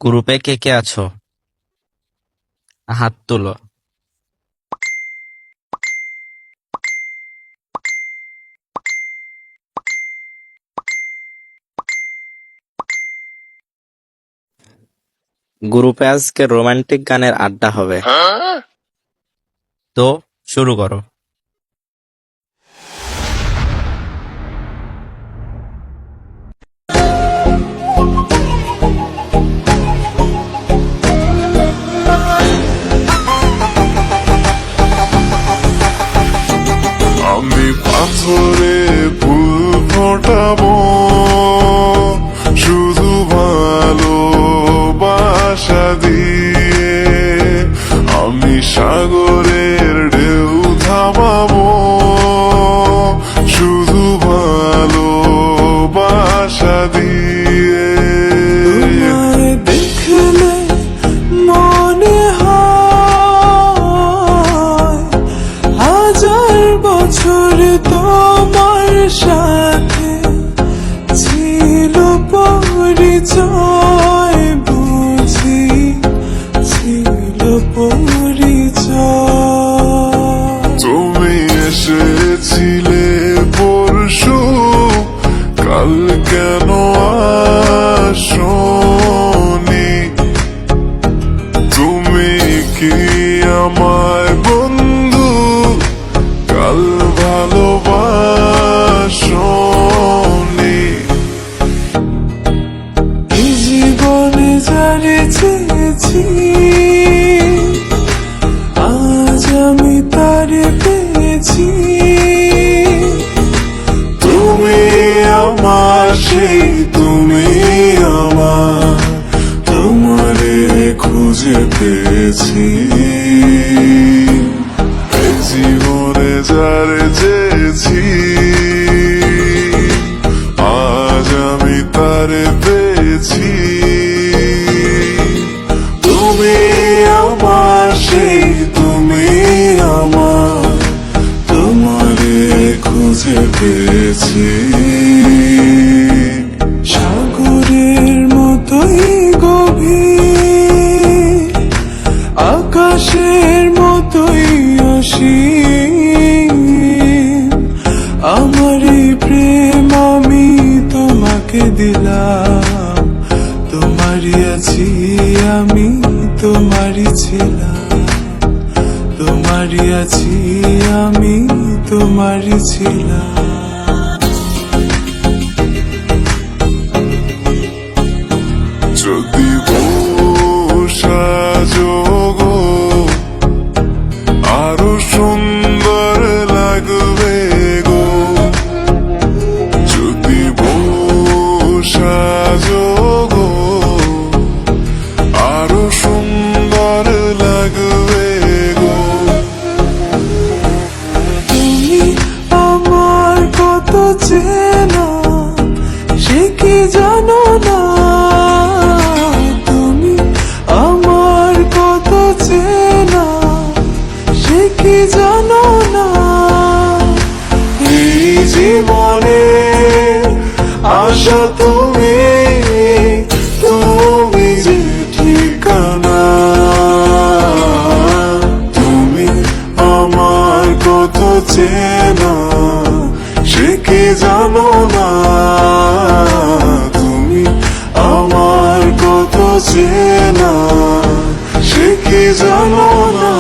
গ্রুপে কে কে আছো? হাত তোলো। গ্রুপে আজকে রোমান্টিক গানের আড্ডা হবে। তো শুরু করো। আমি পাথরে ফুল ফোটাবো শুধু ভালোবাসা দিয়ে, আমি সাগরের ঢেউ থামাবো শুধু ভালোবাসা দিয়ে। তোমায় দেখলে মনে হয় হাজার বছর তোমার সাথে ছিল পরিচয়, বুঝি ছিল পরিচয়। তুমি এসেছিলে পরশু, কাল কেন আসনি? তুমি কি আমায় বন্ধু কাল ভালোবাসনি? এই জীবনে যারে চেয়েছি আজ আমি তারে পেয়েছি। তুমি আমার সেই, তুমি আমার, তোমারে খুঁজে পেয়েছি। এই জীবনে যারে চেয়েছি আজ আমি তারে পেয়েছি। তুমি আমার সেই, তুমি আমার, তোমারে খুঁজে পেয়েছি। সাগরের মতোই গভীর, আকাশের মতোই অসীম, আমার এই প্রেম আমি তোমাকে দিলাম। তোমারই আছি আমি, তোমারই ছিলাম। তোমারই আছি আমি, তোমারই ছিলাম। যদি সাজগো আরো সুন্দর লাগবে গো, যদি সাজগো আরো সুন্দর লাগবে গো। তুমি আমার কত চেনা সে কি জানো না? তুমি আমার কত চেনা সে কি জানো না? এই জীবনে আশা তুমি, তুমি যে ঠিকানা। তুমি আমার কত চেনা সে কি জানো না? তুমি আমার কত চেনা সে কি জানো না?